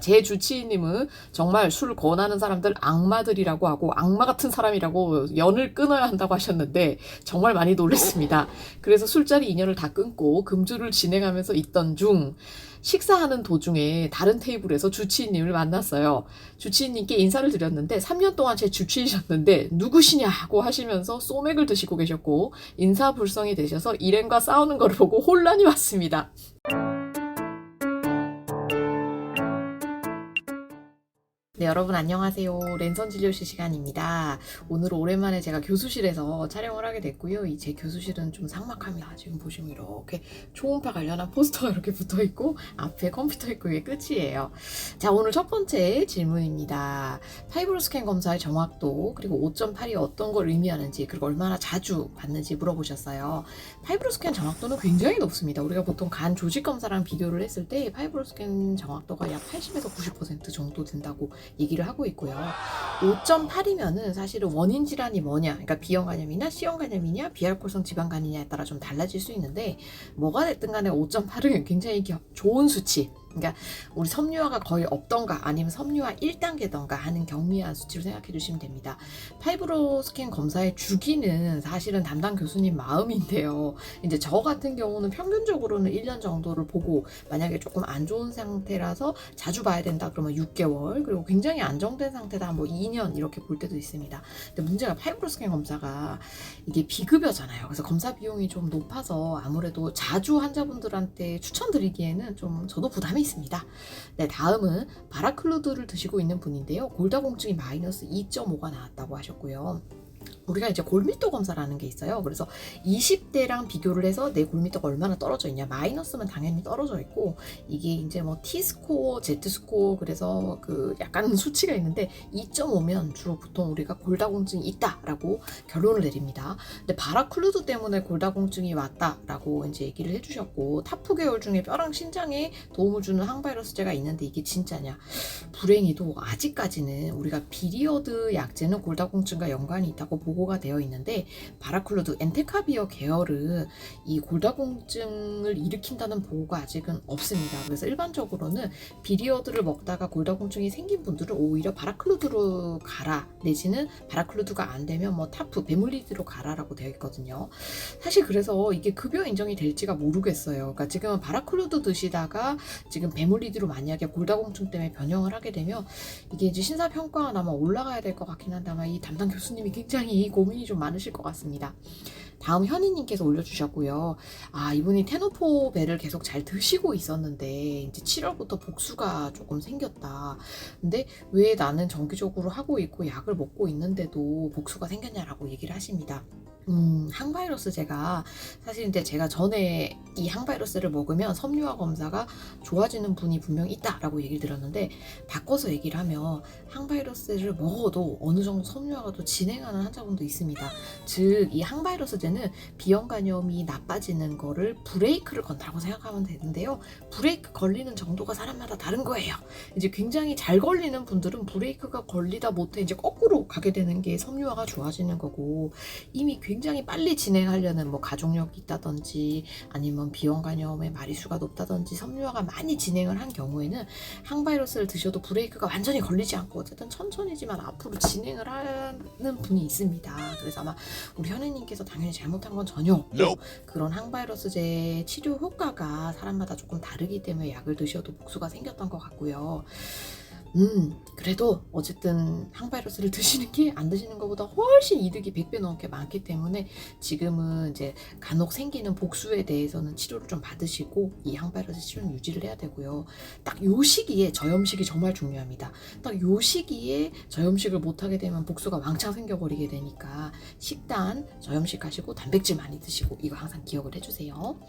제 주치의님은 정말 술 권하는 사람들 악마들이라고 하고 악마 같은 사람이라고 연을 끊어야 한다고 하셨는데 정말 많이 놀랐습니다. 그래서 술자리 인연을 다 끊고 금주를 진행하면서 있던 중 식사하는 도중에 다른 테이블에서 주치의님을 만났어요. 주치의님께 인사를 드렸는데 3년 동안 제 주치의셨는데 누구시냐고 하시면서 소맥을 드시고 계셨고 인사불성이 되셔서 일행과 싸우는 걸 보고 혼란이 왔습니다. 네, 여러분 안녕하세요. 랜선 진료실 시간입니다. 오늘 오랜만에 제가 교수실에서 촬영을 하게 됐고요. 이 제 교수실은 좀 삭막합니다. 지금 보시면 이렇게 초음파 관련한 포스터가 이렇게 붙어 있고 앞에 컴퓨터 있고 이게 끝이에요. 자, 오늘 첫 번째 질문입니다. 파이브로 스캔 검사의 정확도 그리고 5.8이 어떤 걸 의미하는지 그리고 얼마나 자주 받는지 물어보셨어요. 파이브로 스캔 정확도는 굉장히 높습니다. 우리가 보통 간 조직 검사랑 비교를 했을 때 파이브로 스캔 정확도가 약 80에서 90% 정도 된다고 얘기를 하고 있고요. 5.8이면은 사실은 원인 질환이 뭐냐, 그러니까 B형 간염이냐, C형 간염이냐, 비알코올성 지방간이냐에 따라 좀 달라질 수 있는데 뭐가 됐든 간에 5.8은 굉장히 좋은 수치. 그러니까 우리 섬유화가 거의 없던가 아니면 섬유화 1단계던가 하는 경미한 수치로 생각해 주시면 됩니다. 파이브로 스캔 검사의 주기는 사실은 담당 교수님 마음인데요. 이제 저 같은 경우는 평균적으로는 1년 정도를 보고 만약에 조금 안 좋은 상태라서 자주 봐야 된다 그러면 6개월 그리고 굉장히 안정된 상태다 뭐 2년 이렇게 볼 때도 있습니다. 근데 문제가 파이브로 스캔 검사가 이게 비급여잖아요. 그래서 검사 비용이 좀 높아서 아무래도 자주 환자분들한테 추천드리기에는 좀 저도 부담이 있습니다. 네, 다음은 바라클루드를 드시고 있는 분인데요. 골다공증이 마이너스 2.5가 나왔다고 하셨고요. 우리가 이제 골밀도 검사라는 게 있어요. 그래서 20대랑 비교를 해서 내 골밀도가 얼마나 떨어져 있냐. 마이너스면 당연히 떨어져 있고 이게 이제 뭐 T스코어, Z스코어 그래서 그 약간 수치가 있는데 2.5면 주로 보통 우리가 골다공증이 있다라고 결론을 내립니다. 근데 바라클루드 때문에 골다공증이 왔다라고 이제 얘기를 해주셨고 타프 계열 중에 뼈랑 신장에 도움을 주는 항바이러스제가 있는데 이게 진짜냐. 불행히도 아직까지는 우리가 비리어드 약제는 골다공증과 연관이 있다고 보고가 되어 있는데 바라클루드 엔테카비어 계열은 이 골다공증을 일으킨다는 보고가 아직은 없습니다. 그래서 일반적으로는 비리어드를 먹다가 골다공증이 생긴 분들은 오히려 바라클루드로 가라 내지는 바라클루드가 안 되면 뭐 타프 베물리드로 가라라고 되어 있거든요. 사실 그래서 이게 급여 인정이 될지가 모르겠어요. 그러니까 지금은 바라클루드 드시다가 지금 베물리드로 만약에 골다공증 때문에 변형을 하게 되면 이게 이제 심사평가가 아마 올라가야 될 것 같긴 한데 아마 이 담당 교수님이 굉장히 고민이 좀 많으실 것 같습니다. 다음 현희님께서 올려주셨고요. 아, 이분이 테노포벨을 계속 잘 드시고 있었는데 이제 7월부터 복수가 조금 생겼다. 근데 왜 나는 정기적으로 하고 있고 약을 먹고 있는데도 복수가 생겼냐라고 얘기를 하십니다. 항바이러스제가 사실 이제 제가 전에 이 항바이러스를 먹으면 섬유화 검사가 좋아지는 분이 분명히 있다라고 얘기를 들었는데 바꿔서 얘기를 하면 항바이러스를 먹어도 어느 정도 섬유화가 또 진행하는 환자분도 있습니다. 즉 이 항바이러스제는 B형 간염이 나빠지는 거를 브레이크를 건다고 생각하면 되는데요. 브레이크 걸리는 정도가 사람마다 다른 거예요. 이제 굉장히 잘 걸리는 분들은 브레이크가 걸리다 못해 이제 거꾸로 가게 되는 게 섬유화가 좋아지는 거고 이미 굉장히 빨리 진행하려는 뭐 가족력이 있다든지 아니면 B형 간염의 마리수가 높다든지 섬유화가 많이 진행을 한 경우에는 항바이러스를 드셔도 브레이크가 완전히 걸리지 않고 어쨌든 천천히지만 앞으로 진행을 하는 분이 있습니다. 그래서 아마 우리 현혜님께서 당연히 잘못한 건 전혀 없고 그런 항바이러스제 치료 효과가 사람마다 조금 다르기 때문에 약을 드셔도 복수가 생겼던 것 같고요. 그래도 어쨌든 항바이러스를 드시는 게 안 드시는 것보다 훨씬 이득이 100배 넘게 많기 때문에 지금은 이제 간혹 생기는 복수에 대해서는 치료를 좀 받으시고 이 항바이러스 치료는 유지를 해야 되고요. 딱 요 시기에 저염식이 정말 중요합니다. 딱 요 시기에 저염식을 못하게 되면 복수가 왕창 생겨버리게 되니까 식단 저염식 하시고 단백질 많이 드시고 이거 항상 기억을 해주세요.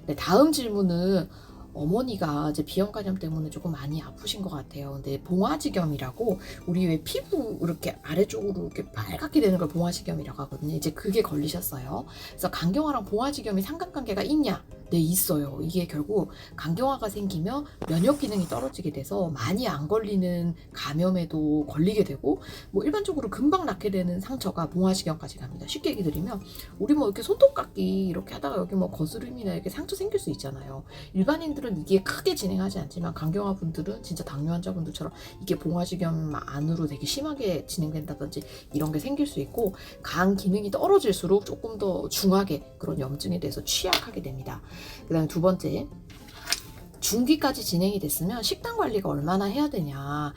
네, 다음 질문은 어머니가 이제 B형 간염 때문에 조금 많이 아프신 것 같아요. 근데 봉화지겸이라고 우리 왜 피부 이렇게 아래쪽으로 이렇게 빨갛게 되는 걸 봉화지겸이라고 하거든요. 이제 그게 걸리셨어요. 그래서 간경화랑 봉화지겸이 상관관계가 있냐? 네, 있어요. 이게 결국 간경화가 생기면 면역 기능이 떨어지게 돼서 많이 안 걸리는 감염에도 걸리게 되고, 뭐 일반적으로 금방 낫게 되는 상처가 봉화시경까지 갑니다. 쉽게 얘기 드리면 우리 뭐 이렇게 손톱 깎기 이렇게 하다가 여기 뭐 거스름이나 이렇게 상처 생길 수 있잖아요. 일반인들은 이게 크게 진행하지 않지만 간경화 분들은 진짜 당뇨 환자분들처럼 이게 봉화시경 안으로 되게 심하게 진행된다든지 이런 게 생길 수 있고, 간 기능이 떨어질수록 조금 더 중하게 그런 염증에 대해서 취약하게 됩니다. 그 다음에 두 번째, 중기까지 진행이 됐으면 식단 관리가 얼마나 해야 되냐.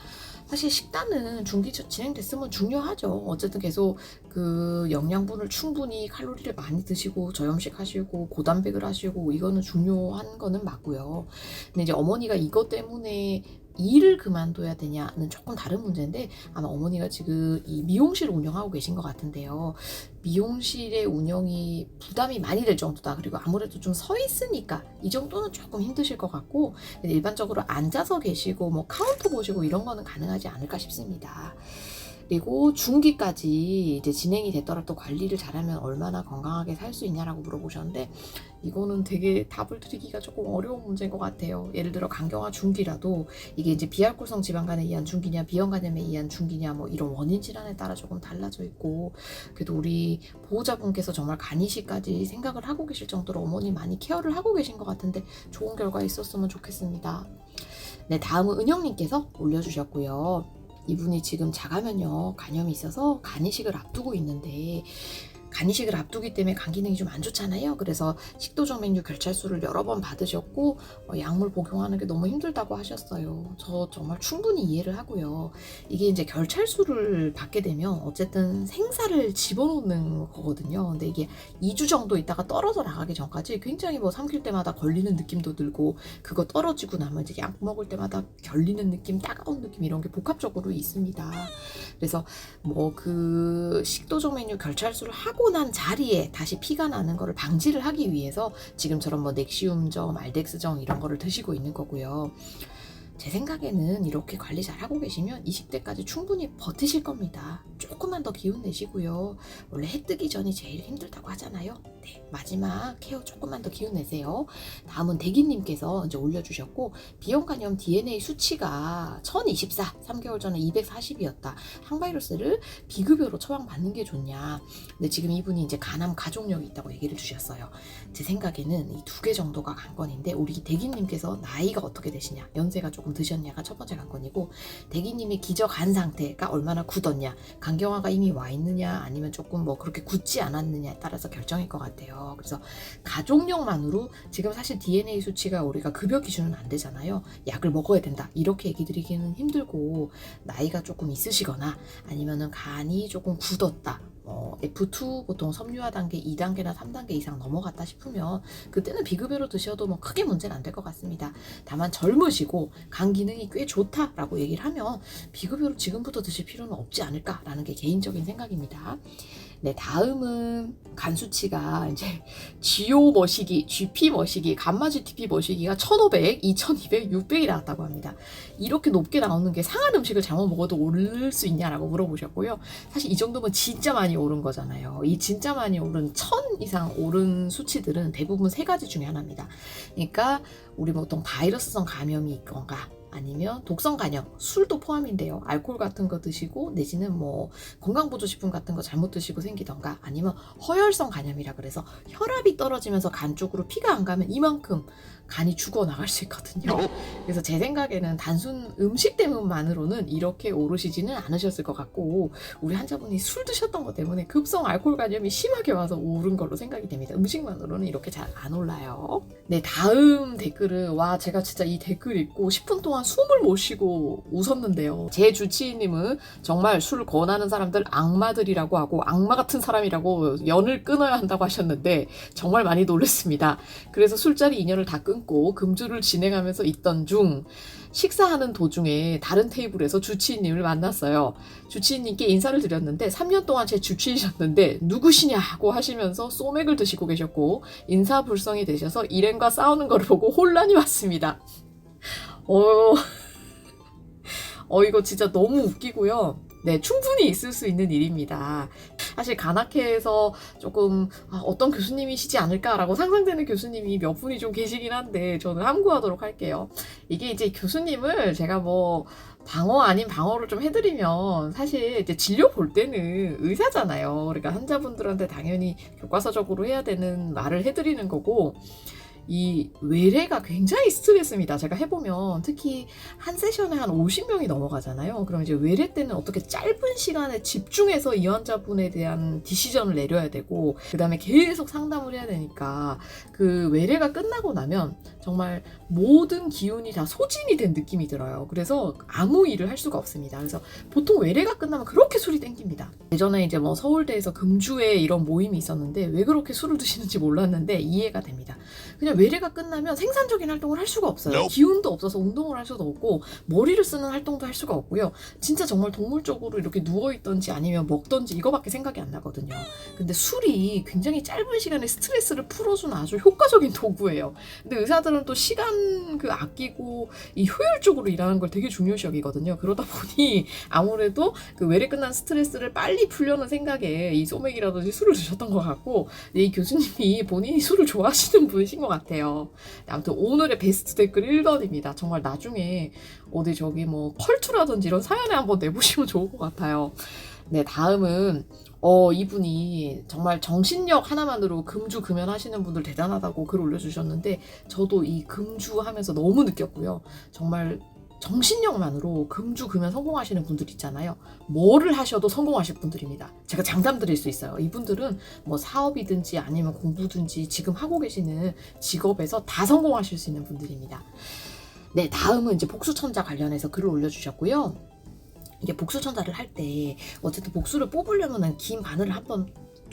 사실 식단은 중기 진행됐으면 중요하죠. 어쨌든 계속 그 영양분을 충분히 칼로리를 많이 드시고 저염식 하시고 고단백을 하시고 이거는 중요한 거는 맞고요. 근데 이제 어머니가 이것 때문에 일을 그만둬야 되냐는 조금 다른 문제인데, 아마 어머니가 지금 이 미용실을 운영하고 계신 것 같은데요. 미용실의 운영이 부담이 많이 될 정도다. 그리고 아무래도 좀 서 있으니까 이 정도는 조금 힘드실 것 같고, 일반적으로 앉아서 계시고 뭐 카운터 보시고 이런 거는 가능하지 않을까 싶습니다. 그리고 중기까지 이제 진행이 됐더라도 관리를 잘하면 얼마나 건강하게 살 수 있냐라고 물어보셨는데, 이거는 되게 답을 드리기가 조금 어려운 문제인 것 같아요. 예를 들어 간경화 중기라도 이게 이제 비알코올성 지방간에 의한 중기냐 비형간염에 의한 중기냐 뭐 이런 원인 질환에 따라 조금 달라져 있고, 그래도 우리 보호자분께서 정말 간이식까지 생각을 하고 계실 정도로 어머니 많이 케어를 하고 계신 것 같은데 좋은 결과 있었으면 좋겠습니다. 네, 다음은 은영님께서 올려주셨고요. 이분이 지금 자가면역 간염이 있어서 간이식을 앞두고 있는데, 간이식을 앞두기 때문에 간 기능이 좀 안 좋잖아요. 그래서 식도적 맹류 결찰수를 여러 번 받으셨고 약물 복용하는 게 너무 힘들다고 하셨어요. 저 정말 충분히 이해를 하고요. 이게 이제 결찰수를 받게 되면 어쨌든 생사를 집어넣는 거거든요. 근데 이게 2주 정도 있다가 떨어져 나가기 전까지 굉장히 뭐 삼킬 때마다 걸리는 느낌도 들고, 그거 떨어지고 나면 이제 약 먹을 때마다 결리는 느낌, 따가운 느낌 이런 게 복합적으로 있습니다. 그래서 뭐 그 식도적 맹류 결찰수를 하고 난 자리에 다시 피가 나는 거를 방지를 하기 위해서 지금처럼 뭐 넥시움정, 알덱스정 이런 거를 드시고 있는 거고요. 제 생각에는 이렇게 관리 잘 하고 계시면 20대까지 충분히 버티실 겁니다. 조금만 더 기운 내시고요. 원래 해 뜨기 전이 제일 힘들다고 하잖아요. 네, 마지막 케어 조금만 더 기운 내세요. 다음은 대기님께서 이제 올려주셨고, 비형간염 DNA 수치가 1024, 3개월 전에 240이었다. 항바이러스를 비급여로 처방받는 게 좋냐. 근데 지금 이분이 이제 간암 가족력이 있다고 얘기를 주셨어요. 제 생각에는 이 2개 정도가 관건인데, 우리 대기님께서 나이가 어떻게 되시냐, 연세가 조금 드셨냐가 첫 번째 관건이고, 대기님의 기저 간 상태가 얼마나 굳었냐, 간경화가 이미 와 있느냐 아니면 조금 뭐 그렇게 굳지 않았느냐에 따라서 결정일 것 같아요. 그래서 가족력만으로 지금 사실 DNA 수치가 우리가 급여 기준은 안 되잖아요. 약을 먹어야 된다 이렇게 얘기 드리기는 힘들고, 나이가 조금 있으시거나 아니면은 간이 조금 굳었다, F2 보통 섬유화 단계 2단계나 3단계 이상 넘어갔다 싶으면 그때는 비급여로 드셔도 뭐 크게 문제는 안 될 것 같습니다. 다만 젊으시고 간 기능이 꽤 좋다라고 얘기를 하면 비급여로 지금부터 드실 필요는 없지 않을까라는 게 개인적인 생각입니다. 네, 다음은 간 수치가 이제 GO 머시기, GP 머시기, 감마 GTP 머시기가 1500, 2200, 600이 나왔다고 합니다. 이렇게 높게 나오는 게 상한 음식을 잘못 먹어도 오를 수 있냐라고 물어보셨고요. 사실 이 정도면 진짜 많이 오른 거잖아요. 이 진짜 많이 오른 1000 이상 오른 수치들은 대부분 세 가지 중에 하나입니다. 그러니까 우리 보통 바이러스성 감염이 있건가, 아니면 독성 간염, 술도 포함인데요. 알코올 같은 거 드시고 내지는 뭐 건강보조식품 같은 거 잘못 드시고 생기던가, 아니면 허혈성 간염이라 그래서 혈압이 떨어지면서 간 쪽으로 피가 안 가면 이만큼 간이 죽어 나갈 수 있거든요. 그래서 제 생각에는 단순 음식 때문만으로는 이렇게 오르시지는 않으셨을 것 같고, 우리 환자분이 술 드셨던 것 때문에 급성 알코올 간염이 심하게 와서 오른 걸로 생각이 됩니다. 음식만으로는 이렇게 잘 안 올라요. 네, 다음 댓글은 제가 진짜 이 댓글 읽고 10분 동안 숨을 못 쉬고 웃었는데요. 제 주치의님은 정말 술 권하는 사람들 악마들이라고 하고 악마 같은 사람이라고 연을 끊어야 한다고 하셨는데 정말 많이 놀랐습니다. 그래서 술자리 인연을 다 끊고 금주를 진행하면서 있던 중 식사하는 도중에 다른 테이블에서 주치의님을 만났어요. 주치의님께 인사를 드렸는데 3년 동안 제 주치의셨는데 누구시냐고 하시면서 소맥을 드시고 계셨고, 인사불성이 되셔서 일행과 싸우는 걸 보고 혼란이 왔습니다. 이거 진짜 너무 웃기고요. 네, 충분히 있을 수 있는 일입니다. 사실 간악회에서 조금 어떤 교수님이시지 않을까라고 상상되는 교수님이 몇 분이 좀 계시긴 한데 저는 함구하도록 할게요. 이게 이제 교수님을 제가 뭐 방어 아닌 방어를 좀 해드리면 사실 이제 진료 볼 때는 의사잖아요. 그러니까 환자분들한테 당연히 교과서적으로 해야 되는 말을 해드리는 거고, 이 외래가 굉장히 스트레스입니다. 제가 해보면 특히 한 세션에 한 50명이 넘어가잖아요. 그럼 이제 외래 때는 어떻게 짧은 시간에 집중해서 이 환자분에 대한 디시전을 내려야 되고, 그 다음에 계속 상담을 해야 되니까 그 외래가 끝나고 나면 정말 모든 기운이 다 소진이 된 느낌이 들어요. 그래서 아무 일을 할 수가 없습니다. 그래서 보통 외래가 끝나면 그렇게 술이 땡깁니다. 예전에 이제 뭐 서울대에서 금주에 이런 모임이 있었는데 왜 그렇게 술을 드시는지 몰랐는데 이해가 됩니다. 그냥 외래가 끝나면 생산적인 활동을 할 수가 없어요. 기운도 없어서 운동을 할 수도 없고 머리를 쓰는 활동도 할 수가 없고요. 진짜 정말 동물적으로 이렇게 누워있던지 아니면 먹던지 이거밖에 생각이 안 나거든요. 근데 술이 굉장히 짧은 시간에 스트레스를 풀어주는 아주 효과적인 도구예요. 근데 의사들은 또 시간 아끼고 이 효율적으로 일하는 걸 되게 중요시 여기거든요. 그러다 보니 아무래도 그 외래 끝난 스트레스를 빨리 풀려는 생각에 이 소맥이라든지 술을 드셨던 것 같고, 이 교수님이 본인이 술을 좋아하시는 분이신 것 같아요. 아무튼 오늘의 베스트 댓글 1번입니다. 정말 나중에 어디 저기 뭐 컬투라든지 이런 사연에 한번 내보시면 좋을 것 같아요. 네, 다음은 이분이 정말 정신력 하나만으로 금주 금연하시는 분들 대단하다고 글 올려주셨는데, 저도 이 금주 하면서 너무 느꼈고요. 정말 정신력만으로 금주 금연 성공하시는 분들 있잖아요. 뭐를 하셔도 성공하실 분들입니다. 제가 장담 드릴 수 있어요. 이분들은 뭐 사업이든지 아니면 공부든지 지금 하고 계시는 직업에서 다 성공하실 수 있는 분들입니다. 네, 다음은 이제 복수천자 관련해서 글을 올려주셨고요. 이게 복수천자를 할 때 어쨌든 복수를 뽑으려면 긴 바늘을 한번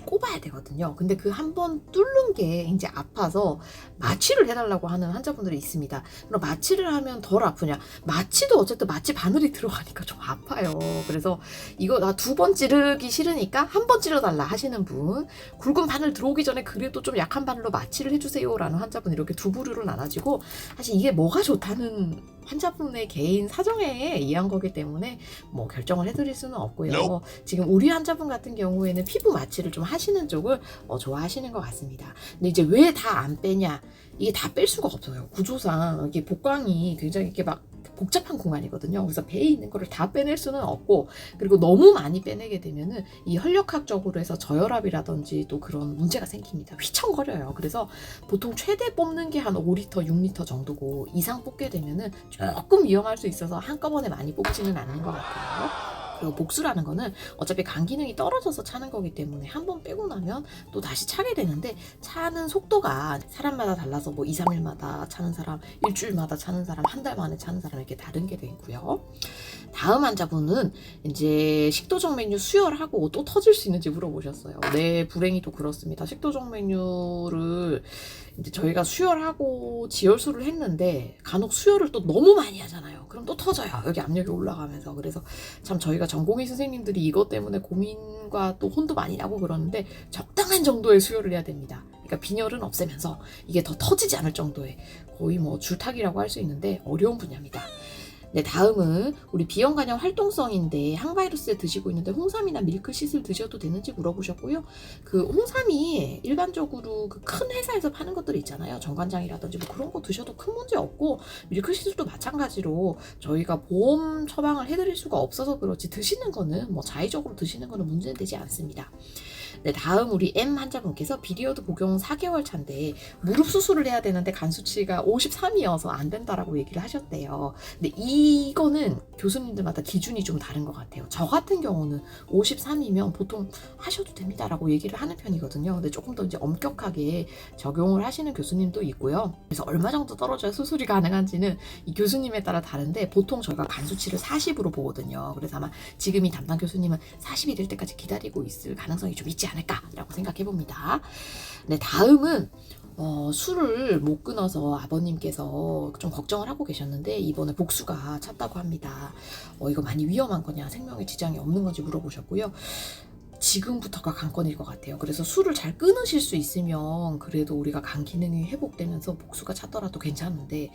꼽아야 되거든요. 근데 그 한 번 뚫는 게 이제 아파서 마취를 해달라고 하는 환자분들이 있습니다. 그럼 마취를 하면 덜 아프냐? 마취도 어쨌든 마취 바늘이 들어가니까 좀 아파요. 그래서 이거 나 2번 찌르기 싫으니까 한 번 찌르달라 하시는 분, 굵은 바늘 들어오기 전에 그래도 좀 약한 바늘로 마취를 해주세요라는 환자분, 이렇게 두 부류로 나눠지고, 사실 이게 뭐가 좋다는 환자분의 개인 사정에 의한 거기 때문에 뭐 결정을 해드릴 수는 없고요. 지금 우리 환자분 같은 경우에는 피부 마취를 좀 하시는 쪽을 좋아하시는 것 같습니다. 근데 이제 왜 다 안 빼냐? 이게 다 뺄 수가 없어요. 구조상 이게 복강이 굉장히 이렇게 막 복잡한 공간이거든요. 그래서 배에 있는 거를 다 빼낼 수는 없고, 그리고 너무 많이 빼내게 되면은 이 혈력학적으로 해서 저혈압이라든지 또 그런 문제가 생깁니다. 휘청거려요. 그래서 보통 최대 뽑는 게 한 5리터, 6리터 정도고, 이상 뽑게 되면은 조금 위험할 수 있어서 한꺼번에 많이 뽑지는 않는 것 같아요. 그리고 복수라는 거는 어차피 간 기능이 떨어져서 차는 거기 때문에 한 번 빼고 나면 또 다시 차게 되는데, 차는 속도가 사람마다 달라서 뭐 2, 3일마다 차는 사람, 일주일마다 차는 사람, 한 달 만에 차는 사람, 이렇게 다른 게 되고요. 다음 환자분은 이제 식도정맥류 수혈하고 또 터질 수 있는지 물어보셨어요. 네, 불행히 또 그렇습니다. 식도정맥류를 이제 저희가 수혈하고 지혈술을 했는데 간혹 수혈을 또 너무 많이 하잖아요. 그럼 또 터져요. 여기 압력이 올라가면서. 그래서 참 저희가 전공의 선생님들이 이것 때문에 고민과 또 혼도 많이 나고 그러는데, 적당한 정도의 수혈을 해야 됩니다. 그러니까 빈혈은 없애면서 이게 더 터지지 않을 정도의, 거의 뭐 줄타기라고 할 수 있는데 어려운 분야입니다. 네, 다음은 우리 비형간염 활동성인데 항바이러스에 드시고 있는데 홍삼이나 밀크시슬 드셔도 되는지 물어보셨고요. 그 홍삼이 일반적으로 그 큰 회사에서 파는 것들이 있잖아요. 정관장이라든지 뭐 그런 거 드셔도 큰 문제 없고, 밀크시슬도 마찬가지로 저희가 보험 처방을 해드릴 수가 없어서 그렇지 드시는 거는 뭐 자의적으로 드시는 거는 문제는 되지 않습니다. 네, 다음 우리 M 환자분께서 비리어드 복용 4개월 차인데 무릎 수술을 해야 되는데 간 수치가 53이어서 안 된다라고 얘기를 하셨대요. 근데 이거는 교수님들마다 기준이 좀 다른 것 같아요. 저 같은 경우는 53이면 보통 하셔도 됩니다라고 얘기를 하는 편이거든요. 근데 조금 더 이제 엄격하게 적용을 하시는 교수님도 있고요. 그래서 얼마 정도 떨어져야 수술이 가능한지는 이 교수님에 따라 다른데, 보통 저희가 간 수치를 40으로 보거든요. 그래서 아마 지금 이 담당 교수님은 40이 될 때까지 기다리고 있을 가능성이 좀 있지 않을까라고 생각해 봅니다. 네, 다음은 술을 못 끊어서 아버님께서 좀 걱정을 하고 계셨는데 이번에 복수가 찼다고 합니다. 이거 많이 위험한 거냐, 생명에 지장이 없는 건지 물어보셨고요. 지금부터가 관건일 것 같아요. 그래서 술을 잘 끊으실 수 있으면 그래도 우리가 간 기능이 회복되면서 복수가 차더라도 괜찮은데,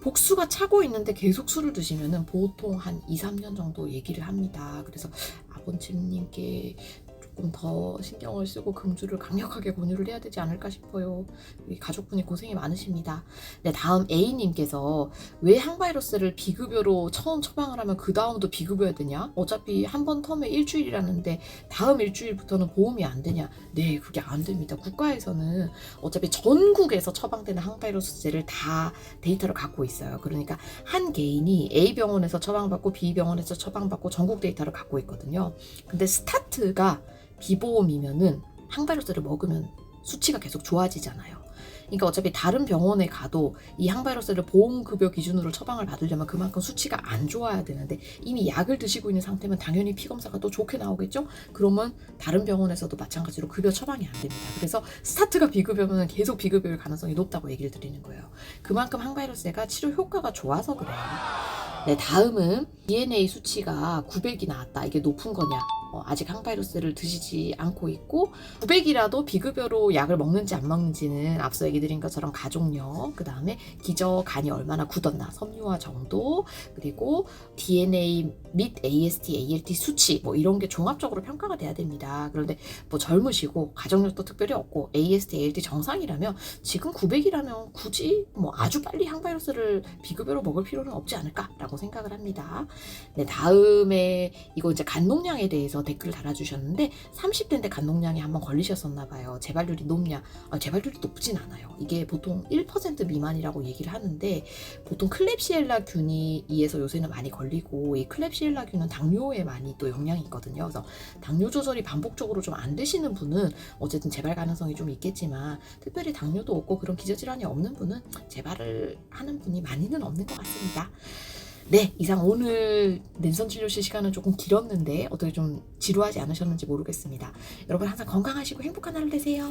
복수가 차고 있는데 계속 술을 드시면은 보통 한 2, 3년 정도 얘기를 합니다. 그래서 아버님께 조금 더 신경을 쓰고 금주를 강력하게 권유를 해야 되지 않을까 싶어요. 우리 가족분이 고생이 많으십니다. 네, 다음 A님께서 왜 항바이러스를 비급여로 처음 처방을 하면 그 다음도 비급여야 되냐? 어차피 한 번 텀에 일주일이라는데 다음 일주일부터는 보험이 안 되냐? 네, 그게 안 됩니다. 국가에서는 어차피 전국에서 처방되는 항바이러스제를 다 데이터를 갖고 있어요. 그러니까 한 개인이 A 병원에서 처방받고 B 병원에서 처방받고 전국 데이터를 갖고 있거든요. 근데 스타트가 비보험이면은 항바이러스를 먹으면 수치가 계속 좋아지잖아요. 그러니까 어차피 다른 병원에 가도 이 항바이러스를 보험급여 기준으로 처방을 받으려면 그만큼 수치가 안 좋아야 되는데 이미 약을 드시고 있는 상태면 당연히 피검사가 또 좋게 나오겠죠? 그러면 다른 병원에서도 마찬가지로 급여 처방이 안 됩니다. 그래서 스타트가 비급여면 계속 비급여일 가능성이 높다고 얘기를 드리는 거예요. 그만큼 항바이러스가 치료 효과가 좋아서 그래요. 네, 다음은 DNA 수치가 900이 나왔다. 이게 높은 거냐? 아직 항바이러스를 드시지 않고 있고 900이라도 비급여로 약을 먹는지 안 먹는지는 앞서 얘기 드린 것처럼 가족력, 그 다음에 기저 간이 얼마나 굳었나, 섬유화 정도, 그리고 DNA 및 AST, ALT 수치 뭐 이런 게 종합적으로 평가가 돼야 됩니다. 그런데 뭐 젊으시고 가족력도 특별히 없고 AST, ALT 정상이라면 지금 900이라면 굳이 뭐 아주 빨리 항바이러스를 비급여로 먹을 필요는 없지 않을까라고 생각을 합니다. 네, 다음에 이거 이제 간농량에 대해서 댓글을 달아주셨는데 30대인데 간농량에 한번 걸리셨었나 봐요. 재발률이 높냐? 재발률이 높진 않아요. 이게 보통 1% 미만이라고 얘기를 하는데 보통 클렙시엘라균이 이에서 요새는 많이 걸리고 이 클렙시엘라균은 당뇨에 많이 또 영향이 있거든요. 그래서 당뇨 조절이 반복적으로 좀 안 되시는 분은 어쨌든 재발 가능성이 좀 있겠지만 특별히 당뇨도 없고 그런 기저질환이 없는 분은 재발을 하는 분이 많이는 없는 것 같습니다. 네, 이상 오늘 랜선 진료실 시간은 조금 길었는데 어떻게 좀 지루하지 않으셨는지 모르겠습니다. 여러분 항상 건강하시고 행복한 하루 되세요.